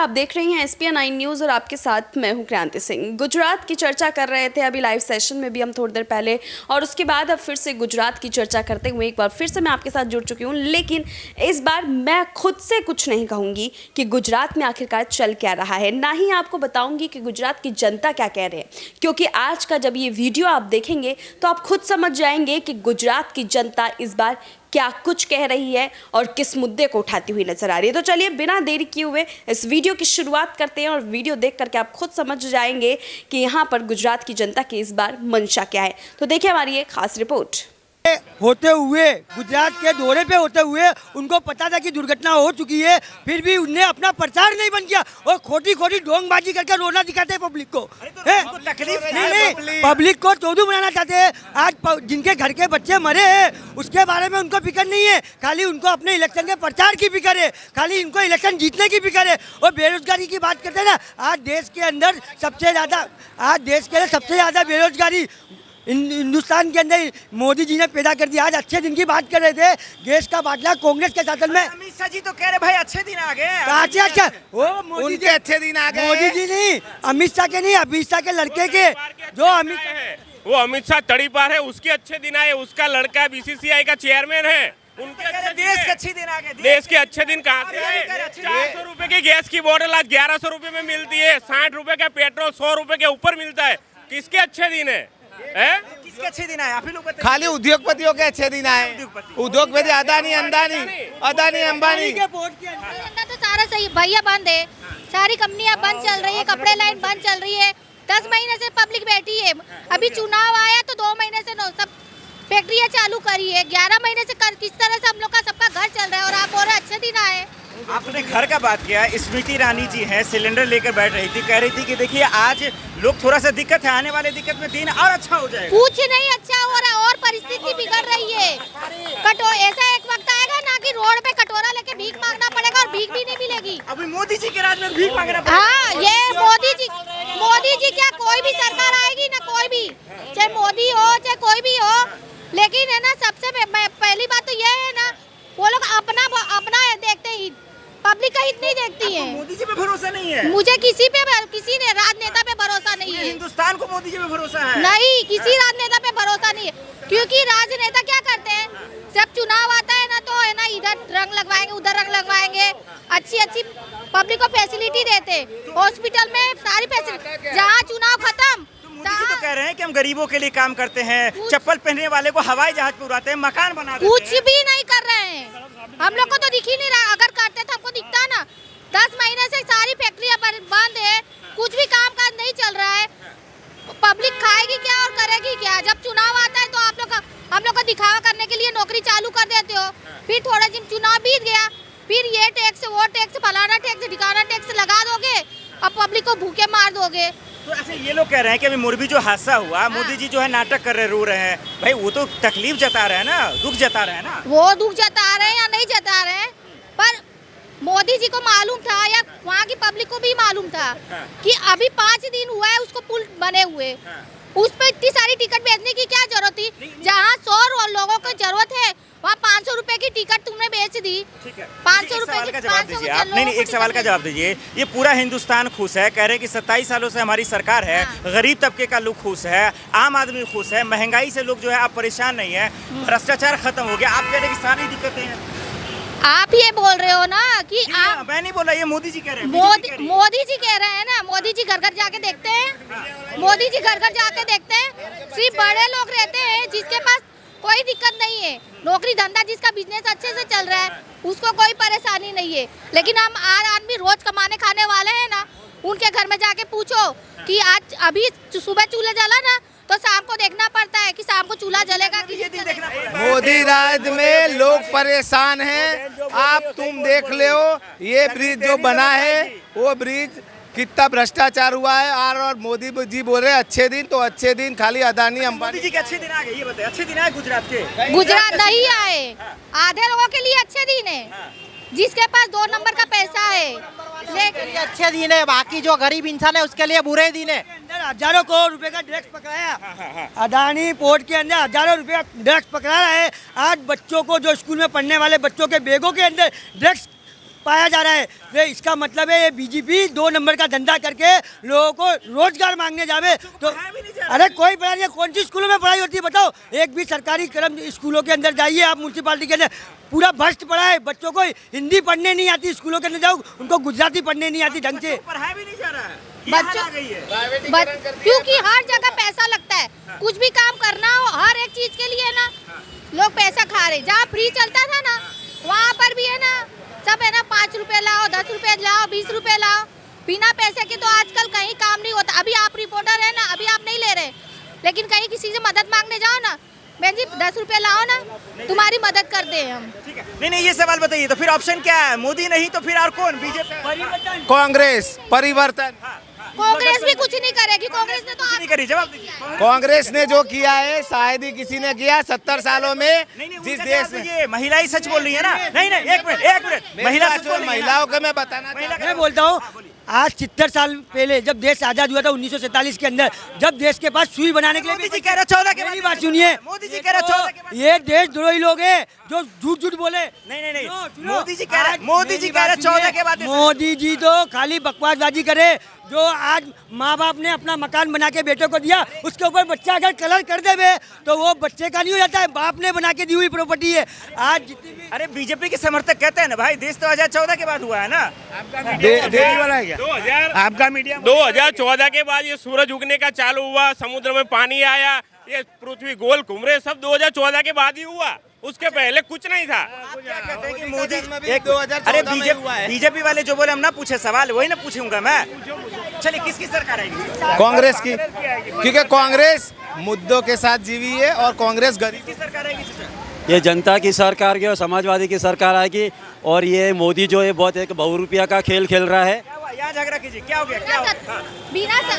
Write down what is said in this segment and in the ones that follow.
आप देख रही हैं SPN 9 न्यूज़ और आपके साथ मैं हूं क्रांति सिंह। गुजरात की चर्चा कर रहे थे अभी लाइव सेशन में भी हम थोड़ी देर पहले, और उसके बाद अब फिर से गुजरात की चर्चा करते हुए एक बार फिर से मैं आपके साथ जुड़ चुकी हूं। लेकिन इस बार मैं खुद से कुछ नहीं कहूँगी कि गुजरात में आखिरकार चल क्या रहा है, ना ही आपको बताऊँगी कि गुजरात की जनता क्या कह रहे हैं, क्योंकि आज का जब ये वीडियो आप देखेंगे तो आप खुद समझ जाएंगे कि गुजरात की जनता इस बार क्या कुछ कह रही है और किस मुद्दे को उठाती हुई नजर आ रही है। तो चलिए बिना देरी किए हुए इस वीडियो की शुरुआत करते हैं और वीडियो देख करके आप खुद समझ जाएंगे कि यहाँ पर गुजरात की जनता की इस बार मंशा क्या है। तो देखिए हमारी एक खास रिपोर्ट। होते हुए गुजरात के दौरे पे होते हुए उनको पता था कि दुर्घटना हो चुकी है, फिर भी उनने अपना प्रचार नहीं बंद किया और खोटी खोटी ढोंगबाजी करके रोना दिखाते हैं पब्लिक को। तकलीफ नहीं, पब्लिक को चौधू बनाना चाहते हैं। आज जिनके घर के बच्चे मरे हैं उसके बारे में उनको फिक्र नहीं है, खाली उनको अपने इलेक्शन के प्रचार की फिक्र है, खाली इनको इलेक्शन जीतने की फिक्र है। और बेरोजगारी की बात करते हैं ना, आज देश के अंदर सबसे ज़्यादा बेरोजगारी हिंदुस्तान के अंदर मोदी जी ने पैदा कर दिया। आज अच्छे दिन की बात कर रहे थे, गैस का बाटला कांग्रेस के शासन में। अमित शाह जी तो कह रहे भाई अच्छे दिन आ गए। अच्छा वो मोदी उनके अच्छे दिन आ गए। मोदी जी नहीं, अमित शाह के नहीं, अमित शाह के लड़के के जो अमित शाह तड़ी पार है, उसके अच्छे दिन आए। उसका लड़का BCCI का चेयरमैन है, उनके देश के अच्छे दिन आ गए। देश के अच्छे दिन कहाँ से आए? 400 रुपए की गैस की बोतल आज 1100 रुपए में मिलती है, 60 रुपए का पेट्रोल 100 रुपए के ऊपर मिलता है। किसके अच्छे दिन है? किसके अच्छे दिन आए? आप ही लोग बताइए। खाली उद्योगपतियों के अच्छे दिन आए। उद्योगपति अदानी अंबानी तो सारा सही भैया बंद है, सारी कंपनियां बंद चल रही है, कपड़े लाइन बंद चल रही है। 10 महीने से पब्लिक बैठी है, अभी चुनाव आया तो 2 महीने से सब फैक्ट्रियां चालू करी है। 11 महीने से किस तरह से हम लोग का सबका घर चल रहा है और आप बोल रहे अच्छे दिन आए। आपने घर का बात किया। स्मृति ईरानी जी हैं, सिलेंडर लेकर बैठ रही थी, कह रही थी कि देखिए आज लोग थोड़ा सा दिक्कत है, आने वाले दिक्कत में दिन और अच्छा हो जाएगा। कुछ नहीं अच्छा हो रहा और परिस्थिति बिगड़ रही है। ऐसा एक वक्त आएगा ना कि रोड पे कटोरा लेके भीख मांगना पड़ेगा और भीख भी नहीं मिलेगी। अभी मोदी जी के राज में भीख मांगना पड़ेगा। हाँ, ये मोदी जी क्या कोई भी सरकार आएगी ना, कोई भी, चाहे मोदी हो चाहे कोई भी हो, लेकिन है ना सबसे पहली बात तो ये है ना, वो लोग अपना देखते ही, पब्लिक का हित नहीं देखती है। मोदी जी पे भरोसा नहीं है मुझे, किसी ने राजनेता पे भरोसा नहीं है। हिंदुस्तान को मोदी जी पे भरोसा है नहीं, किसी राजनेता पे भरोसा नहीं है, क्योंकि राजनेता क्या करते हैं, जब चुनाव आता है ना तो है ना इधर रंग लगवाएंगे, उधर रंग लगवाएंगे, अच्छी पब्लिक को फैसिलिटी देते, हॉस्पिटल में सारी फैसिलिटी। जहाँ चुनाव खत्म, मोदी जी तो कह रहे हैं कि हम गरीबों के लिए काम करते हैं, चप्पल पहनने वाले को हवाई जहाज पे उड़ाते हैं, मकान बनाते हैं। कुछ भी नहीं कर रहे हैं, हम लोग को तो दिख ही नहीं रहा। अगर करते तो हमको दिखता ना। 10 महीने से सारी फैक्ट्रियां बंद है, कुछ भी काम काज नहीं चल रहा है। पब्लिक खाएगी क्या और करेगी क्या? जब चुनाव आता है तो हम लोग को दिखावा करने के लिए नौकरी चालू कर देते हो, फिर थोड़ा दिन चुनाव बीत गया, फिर ये टैक्स वो टैक्स फलाना टैक्स ढिकाना टैक्स लगा दोगे और पब्लिक को भूखे मार दोगे। तो ऐसे ये लोग कह रहे हैं कि अभी मोरबी जो हादसा हुआ, मोदी जी जो है नाटक कर रहे, रो रहे हैं। भाई वो तो तकलीफ जता रहे हैं ना, दुख जता रहे हैं ना। वो दुख जता रहे हैं या नहीं जता रहे हैं, पर मोदी जी को मालूम था या वहाँ की पब्लिक को भी मालूम था कि अभी 5 दिन हुआ है उसको पुल बने हुए, उस पर इतनी सारी टिकट बेचने की क्या जरूरत थी? जहाँ 100 लोगों को जरूरत है वहाँ 500 रुपए की टिकट तुमने बेच दी। 500 रुपए का जवाब दीजिए आप। नहीं, एक सवाल का जवाब दीजिए। ये पूरा हिंदुस्तान खुश है, कह रहे हैं कि 27 सालों से हमारी सरकार है, गरीब तबके का लोग खुश है, आम आदमी खुश है, महंगाई से लोग जो है आप परेशान नहीं है, भ्रष्टाचार खत्म हो गया। आप कह रहे हैं कि सारी दिक्कतें हैं। आप ये बोल रहे हो ना कि आप, मैं नहीं बोला, ये मोदी जी कह रहे हैं। मोदी जी कह रहे हैं ना, मोदी जी घर घर जाके देखते हैं, मोदी जी घर घर जाके देखते हैं। सिर्फ बड़े लोग रहते हैं जिसके पास कोई दिक्कत नहीं है, नौकरी धंधा जिसका बिजनेस अच्छे से चल रहा है उसको कोई परेशानी नहीं है। लेकिन हम आदमी रोज कमाने खाने वाले हैं ना, उनके घर में जाके पूछो कि आज अभी सुबह चूल्हा जला ना तो शाम को देखना पड़ता है कि शाम को चूल्हा जलेगा कि नहीं जलेगा। मोदी राज में लोग परेशान हैं। आप तुम देख ले हो, ये ब्रिज जो बना है वो ब्रिज कितना भ्रष्टाचार हुआ है। और मोदी जी बोल रहे अच्छे दिन, तो अच्छे दिन खाली अदानी अंबानी जी के अच्छे दिन आ गए। ये बताइए, अच्छे दिन आए गुजरात के? गुजरात नहीं आए, आधे लोगों के लिए अच्छे दिन है, जिसके पास 2 नंबर का पैसा है, लेकिन अच्छे दिन है, बाकी जो गरीब इंसान है उसके लिए बुरे दिन है। हजारों करोड़ रुपए का ड्रग्स पकड़ाया, अदानी पोर्ट के अंदर हजारों रुपए का ड्रग्स पकड़ा रहा है। आज बच्चों को, जो स्कूल में पढ़ने वाले बच्चों के बैगों के अंदर ड्रग्स पाया जा रहा है। ये इसका मतलब है ये बीजेपी 2 नंबर का धंधा करके लोगों को रोजगार मांगने जावे तो अरे कोई पढ़ाई नहीं, कौन सी स्कूलों में पढ़ाई होती है बताओ? एक भी सरकारी कर्म स्कूलों के अंदर जाइए आप, म्यूनसिपालिटी के अंदर पूरा भ्रष्ट पढ़ा है। बच्चों को हिंदी पढ़ने नहीं आती, स्कूलों के अंदर जाओ उनको गुजराती पढ़ने नहीं आती ढंग से। पढ़ाया भी नहीं जा रहा है, बच्चों क्योंकि हर जगह पैसा लगता है, कुछ भी काम करना हो हर एक चीज के लिए ना लोग पैसा खा रहे। जहाँ फ्री चलता था ना वहाँ पर भी है ना सब है ना 5 रुपए लाओ, 10 रुपए लाओ, 20 रुपए लाओ, बिना पैसे के तो आजकल कहीं काम नहीं होता। अभी आप रिपोर्टर है ना, अभी आप नहीं ले रहे, लेकिन कहीं किसी से मदद मांगने जाओ ना, बहन जी 10 रुपए लाओ ना, तुम्हारी मदद करते हैं हम। ठीक है, नहीं ये सवाल बताइए तो फिर ऑप्शन क्या है? मोदी नहीं तो फिर और कौन? बीजेपी, कांग्रेस, परिवर्तन। कांग्रेस भी कुछ नहीं करेगी, कांग्रेस ने तो नहीं करी, जवाब दीजिए। कांग्रेस ने जो किया है शायद ही किसी ने किया 70 सालों में। जिस देश में ये महिलाएं सच बोल रही है ना। नहीं एक मिनट महिला सच बोल रही है ना। महिलाओं को मैं बताना मैं बोलता हूँ आज 70 साल पहले जब देश आजाद हुआ था 1947 के अंदर, जब देश के पास सुई बनाने के लिए मोदी जी कह रहे 14 के मेरी बाद बात सुनिए, मोदी जी कह रहे 14 के बाद। ये देशद्रोही लोग हैं जो झूठ बोले। नहीं सुनो, मोदी जी कह रहे आज मोदी जी मेरी कह रहे बात 14 सुनिए, के बाद। मोदी जी तो खाली बकवासबाजी करे। जो आज माँ बाप ने अपना मकान बना के बेटे को दिया, उसके ऊपर बच्चा अगर कलर कर देवे तो वो बच्चे का नहीं हो जाता है, बाप ने बना के दी हुई प्रॉपर्टी है। आज जितनी भी अरे बीजेपी के समर्थक कहते हैं ना भाई देश तो 2014 के बाद हुआ है ना। आपका मीडिया 2014 के बाद ये सूरज उगने का चालू हुआ, समुद्र में पानी आया, ये पृथ्वी गोल घूम रहे, सब 2014 के बाद ही हुआ, उसके पहले कुछ नहीं था। क्या कहते हैं कि मोदी एक 2014 अरे में हुआ है। बीजेपी वाले जो बोले हम ना पूछे सवाल, वही ना पूछूंगा मैं। चलिए किसकी सरकार आएगी? कांग्रेस की, क्योंकि कांग्रेस मुद्दों के साथ जीवी है और कांग्रेस गरीब किसकी सरकार आएगी? ये जनता की सरकार की और समाजवादी की सरकार आएगी। और ये मोदी जो है बहुत एक बहुरूपिया का खेल खेल रहा है। क्या हुआ? यहाँ झगड़ा कीजिए, क्या हो गया? क्या हो गया?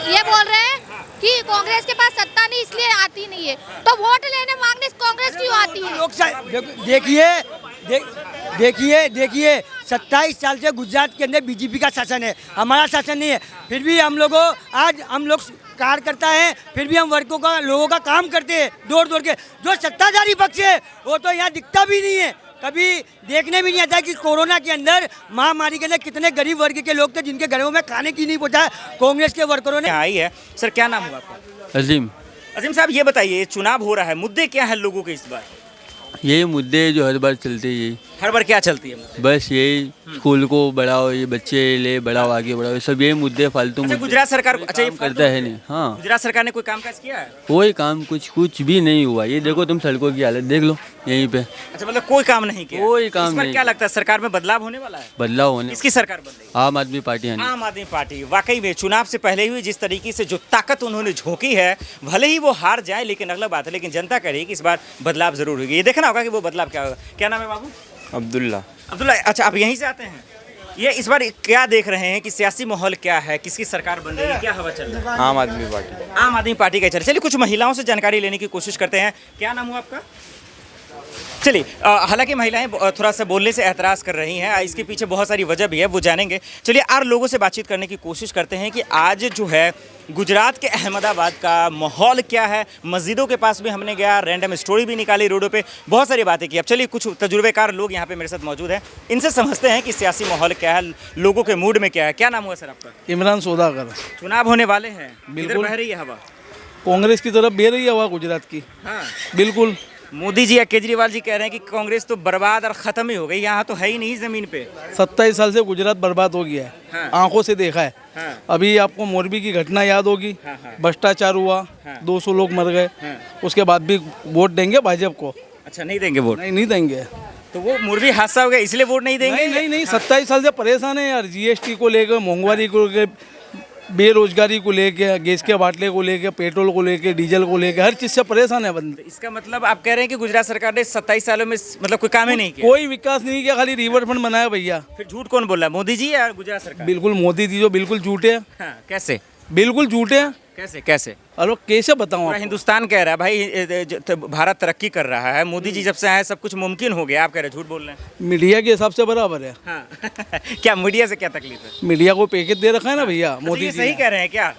ये बोल रहे हैं कि कांग्रेस के पास सत्ता नहीं इसलिए आती नहीं है, तो वोट लेने मांगने कांग्रेस क्यों आती है? लोग देखिए 27 साल से गुजरात के अंदर बीजेपी का शासन है, हमारा शासन नहीं है। फिर भी हम लोग कार्यकर्ता है, फिर भी हम लोगों का काम करते हैं दौड़ के। जो सत्ताधारी पक्ष है वो तो यहाँ दिखता भी नहीं है, कभी देखने भी नहीं आता कि कोरोना के अंदर महामारी के अंदर कितने गरीब वर्ग के लोग थे जिनके घरों में खाने की नहीं पहुंचा कांग्रेस के वर्करों ने। आई है सर, क्या नाम हुआ आपका? अजीम। अजीम साहब ये बताइए, चुनाव हो रहा है, मुद्दे क्या है लोगों के इस बार? यही मुद्दे जो हर बार चलते हैं, यही हर बार क्या चलती है मुद्दे? बस यही स्कूल को बढ़ाओ, ये बच्चे ले बढ़ाओ, आगे बढ़ाओ, सब यही मुद्दे फालतू अच्छा, मुद्दे। गुजरात सरकार अच्छा ये काम करता है नहीं। हाँ, गुजरात सरकार ने कोई काम काज किया है? कोई काम कुछ भी नहीं हुआ। ये देखो तुम सड़कों की हालत देख लो यहीं पे, अच्छा मतलब कोई काम नहीं किया? कोई काम इस बार नहीं। क्या लगता है सरकार में बदलाव होने वाला है? बदलाव होने। किसकी सरकार बन रही है? आम आदमी पार्टी आनी। आम आदमी पार्टी। वाकई में चुनाव से पहले हुई जिस तरीके से जो ताकत उन्होंने झोंकी है, भले ही वो हार जाए लेकिन अगला बात है, लेकिन जनता कह रही है कि इस बार बदलाव जरूर होगी। ये देखना होगा कि वो बदलाव क्या होगा। क्या नाम है बाबू? अब्दुल्ला। अब्दुल्ला, अच्छा आप यहीं से आते हैं? ये इस बार क्या देख रहे हैं कि सियासी माहौल क्या है, किसकी सरकार बन रही है, क्या हवा चल रहा है? आम आदमी पार्टी। आम आदमी पार्टी का चल। चलिए कुछ महिलाओं से जानकारी लेने की कोशिश करते हैं। क्या नाम हुआ आपका? चलिए हालांकि महिलाएं थोड़ा सा बोलने से एतराज़ कर रही हैं, इसके पीछे बहुत सारी वजह भी है, वो जानेंगे। चलिए और लोगों से बातचीत करने की कोशिश करते हैं कि आज जो है गुजरात के अहमदाबाद का माहौल क्या है। मस्जिदों के पास भी हमने गया, रैंडम स्टोरी भी निकाली रोडों पे, बहुत सारी बातें की। अब चलिए कुछ तजुर्बेकार लोग यहाँ पे मेरे साथ मौजूद हैं, इनसे समझते हैं कि सियासी माहौल क्या है, लोगों के मूड में क्या है। क्या नाम हुआ सर आपका? इमरान सौदागर। चुनाव होने वाले हैं, बिल्कुल। इधर बह रही है हवा, कांग्रेस की तरफ बह रही है हवा गुजरात की। हाँ बिल्कुल। मोदी जी या केजरीवाल जी कह रहे हैं कि कांग्रेस तो बर्बाद और खत्म ही हो गई, यहाँ तो है ही नहीं जमीन पे। 27 साल से गुजरात बर्बाद हो गया है। हाँ। आंखों से देखा है। हाँ। अभी आपको मोरबी की घटना याद होगी। हाँ, हाँ। भ्रष्टाचार हुआ। हाँ। 200 लोग मर गए। हाँ। उसके बाद भी वोट देंगे भाजपा को? अच्छा नहीं देंगे वोट? नहीं देंगे। तो वो मुर्गी हादसा हो गया इसलिए वोट नहीं देंगे? नहीं 27 साल से परेशान है यार, जीएसटी को लेकर, महंगाई को लेकर, बेरोजगारी को लेके, गैस के बाटले को लेके, पेट्रोल को लेके, डीजल को लेके, हर चीज से परेशान है बंदे। इसका मतलब आप कह रहे हैं कि गुजरात सरकार ने 27 सालों में मतलब कोई काम ही नहीं किया? कोई विकास नहीं किया, खाली रिवर फंड बनाया भैया। फिर झूठ कौन बोल रहा है, मोदी जी या गुजरात सरकार? बिल्कुल मोदी जी जो बिल्कुल झूठे हैं। हाँ, कैसे? बिल्कुल झूठे हैं। कैसे? अरे कैसे बताऊं पूरा आपको? हिंदुस्तान कह रहा है भाई भारत तरक्की कर रहा है, मोदी जी जब से आए सब कुछ मुमकिन हो गया, आप कह रहे हैं झूठ बोल रहे हैं? मीडिया के हिसाब से बराबर है। हाँ। क्या मीडिया से क्या तकलीफ है? मीडिया को पैकेज दे रखा है ना भैया तो मोदी ये जी सही ने। कह रहे हैं क्या?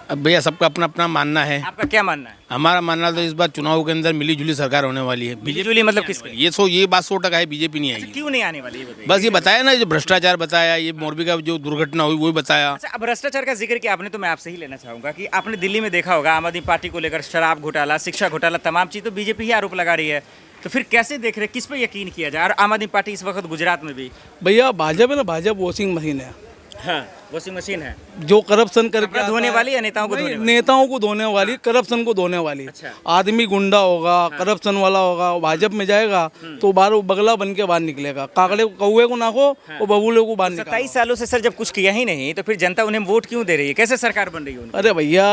अब भैया सबका अपना अपना मानना है। आपका क्या मानना है? हमारा मानना तो इस बार चुनाव के अंदर मिली जुली सरकार होने वाली है। मिली-जुली मतलब किसकी? ये बात 100% है, बीजेपी नहीं आएगी। क्यों नहीं आने वाली, ये बताइए। बस ये बताया ना, जो भ्रष्टाचार बताया, ये मोरबी का जो दुर्घटना हुई वही बताया। अच्छा, अब भ्रष्टाचार का जिक्र किया आपने, तो मैं आपसे ही लेना चाहूंगा कि आपने दिल्ली में देखा होगा आम आदमी पार्टी को लेकर शराब घोटाला, शिक्षा घोटाला, तमाम चीज तो बीजेपी ही आरोप लगा रही है। तो फिर कैसे देख रहे, किस पे यकीन किया जाए? और आम आदमी पार्टी इस वक्त गुजरात में भी भैया भाजपा है ना, भाजपा वॉशिंग मशीन है। हाँ, वॉशिंग मशीन है जो करप्शन करके कपड़ा धोने वाली या नेताओं को नहीं, धोने वाली? नेताओं को धोने वाली, करप्शन को धोने वाली। अच्छा। आदमी गुंडा होगा, करप्शन वाला होगा, भाजपा में जाएगा तो बाहर बगला बन के बाहर निकलेगा। काकड़े कौए को नाखो और बबूले को बाहर निकालो। 27 सालों से सर जब कुछ किया ही नहीं तो फिर जनता उन्हें वोट क्यों दे रही है? कैसे सरकार बन रही है उनकी? अरे भैया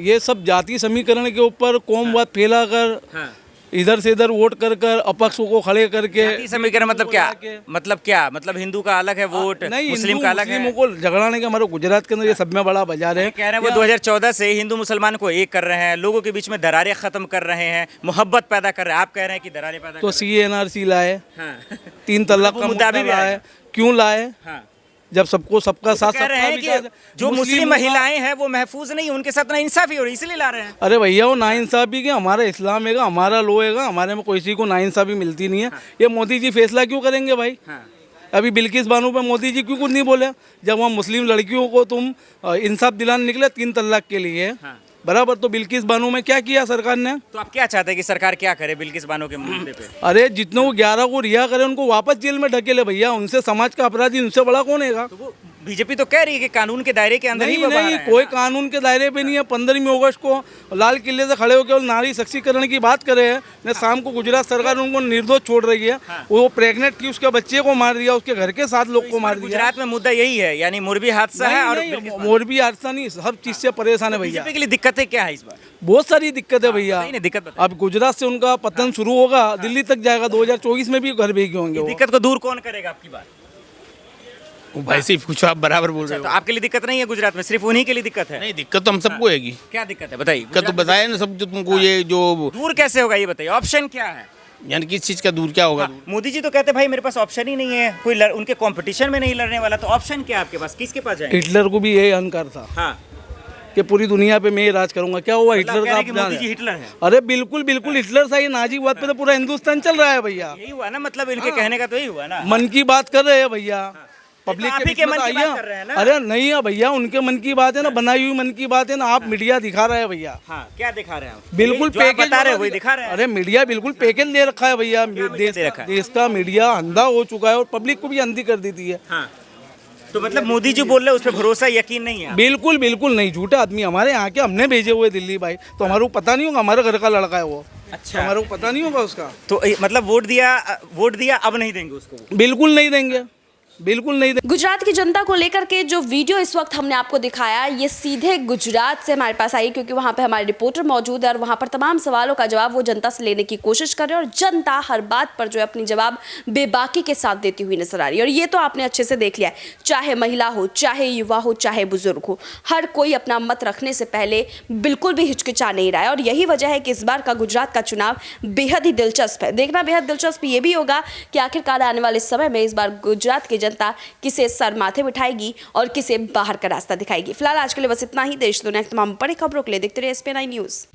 ये सब जाति समीकरण के ऊपर कौमवाद फैलाकर हाँ। इधर से इधर वोट कर कर अपक्षों को खड़े करके जाति समीकरण मतलब क्या? मतलब क्या? मतलब हिंदू का अलग है वोट, नहीं, मुस्लिम का अलग है? मुस्लिमों को झगड़ाने का हमारे गुजरात के अंदर ये सब में बड़ा बाजार है। कह रहे हैं वो 2014 से हिंदू मुसलमान को एक कर रहे हैं, लोगों के बीच में दरारें खत्म कर रहे हैं, मोहब्बत पैदा कर रहे हैं। आप कह रहे हैं कि दरारें पैदा तो कर रहे CA/NRC लाए, हैं। 3 तलाक वो का मुद्दा मुद्दा भी लाए, आएगा। क्यों लाए? हाँ। जब सबको सबका साथ कह रहे सबका हैं विकास कि है। जो मुस्लिम मुस्लिमों का- महिलाएं हैं वो महफूज नहीं, उनके साथ नाइंसाफी हो रही है, इसलिए ला रहे हैं। अरे भैया वो नाइंसाफी के, हमारा इस्लाम है, हमारा लो है, हमारे में किसी को नाइंसाफी मिलती नहीं है। ये मोदी जी फैसला क्यों करेंगे भाई? हाँ। अभी बिल्किस बानो पे मोदी जी क्यों कुछ नहीं बोले? जब वहाँ मुस्लिम लड़कियों को तुम इंसाफ दिलाने निकले 3 तलाक के लिए, बराबर, तो बिल्किस बानो में क्या किया सरकार ने? तो आप क्या चाहते हैं कि सरकार क्या करे बिल्किस बानो के मुद्दे पे? अरे जितने वो 11 को रिहा करे उनको वापस जेल में ढकेले भैया। उनसे समाज का अपराधी उनसे बड़ा कौन है? तो वो बीजेपी तो कह रही है कि कानून के दायरे के अंदर ही नहीं वो बाहर नहीं, हैं। कोई कानून के दायरे पे नहीं है। 15 अगस्त को लाल किले से खड़े होकर नारी सशक्तिकरण की बात करे हैं, ने शाम को गुजरात सरकार उनको निर्दोष छोड़ रही है। वो प्रेग्नेंट थी, उसके बच्चे को मार दिया, उसके घर के 7 लोग को मार दिया। गुजरात में मुद्दा यही है, यानी मोरबी हादसा है और बिल्किस बानो। मोरबी हादसा नहीं, सब चीज से परेशान है भैया। बीजेपी के लिए दिक्कतें क्या है इस बार? बहुत सारी दिक्कत है भैया। नहीं, दिक्कत बताइए। अब गुजरात से उनका पतन शुरू होगा, दिल्ली तक जाएगा, 2024 में भी घर भेजे होंगे वो। दिक्कत को दूर कौन करेगा आपकी बात? भाई सिर्फ कुछ आप बराबर बोल रहे तो हो। आपके लिए दिक्कत नहीं है गुजरात में, सिर्फ उन्हीं के लिए दिक्कत है? नहीं, दिक्कत तो हम सबको हैगी। क्या दिक्कत है बताइए? दिक्कत तो बताया ना सब, जो तुमको ये जो दूर कैसे होगा ये बताइए, ऑप्शन क्या है? यानी किस चीज का दूर क्या होगा? दूर मोदी जी तो कहते हैं भाई मेरे पास ऑप्शन ही नहीं है, कोई उनके कंपटीशन में नहीं लड़ने वाला, तो ऑप्शन क्या है आपके पास? किसके पास जाएंगे? हिटलर को भी यही अहंकार था हाँ, कि पूरी दुनिया पे मैं ही राज करूंगा। क्या हुआ मतलब हिटलर कह का? रहे हैं कि आप जान मोदी जी रहे हैं? हिटलर है। अरे बिल्कुल बिल्कुल, हिटलर था ये। नाजीवाद पे तो पूरा हिंदुस्तान चल रहा है भैया। यही हुआ ना, मतलब इनके कहने का तो यही हुआ ना। मन की बात कर रहे हैं भैया, पब्लिक आप के ही बीच के में मन तो की बात आइए। कर रहे हैं ना। अरे नहीं है भैया, उनके मन की बात है ना, बनाई हुई मन की बात है ना। आप मीडिया दिखा रहे हैं भैया, हाँ, क्या दिखा रहे हैं आप? बिल्कुल जो आप पैकेज बता रहे हैं वही दिखा रहे हैं। अरे मीडिया बिल्कुल पैकेज ले रखा है भैया। पैकेज दे रखा है? देश का मीडिया अंधा हो चुका है और पब्लिक को भी अंधी कर देती है। हाँ, तो मतलब मोदी जी बोल रहे हैं उस पर भरोसा यकीन नहीं है? बिल्कुल बिल्कुल नहीं, झूठे आदमी हमारे यहाँ के, हमने भेजे हुए दिल्ली भाई, तो हमारे को पता नहीं होगा हमारे घर का लड़का है वो। अच्छा, हमारे को पता नहीं होगा उसका। तो मतलब वोट दिया अब नहीं देंगे उसको? बिल्कुल नहीं देंगे, बिल्कुल नहीं देंगे। गुजरात की जनता को लेकर के जो वीडियो इस वक्त हमने आपको दिखाया, ये सीधे गुजरात से हमारे पास आई, क्योंकि वहाँ पे हमारे रिपोर्टर मौजूद है और वहाँ पर तमाम सवालों का जवाब वो जनता से लेने की कोशिश कर रहे हैं और जनता हर बात पर जो है अपनी जवाब बेबाकी के साथ देती हुई नजर आ रही है। और ये तो आपने अच्छे से देख लिया है, चाहे महिला हो, चाहे युवा हो, चाहे बुजुर्ग हो, हर कोई अपना मत रखने से पहले बिल्कुल भी हिचकिचा नहीं रहा है। और यही वजह है कि इस बार का गुजरात का चुनाव बेहद ही दिलचस्प है। देखना बेहद दिलचस्प ये भी होगा कि आखिरकार आने वाले समय में इस बार गुजरात की जनता किसे सर माथे बिठाएगी और किसे बाहर का रास्ता दिखाएगी। फिलहाल आज के लिए बस इतना ही। देश दुनिया की तमाम बड़ी खबरों के लिए देखते रहिए SPN9 न्यूज़।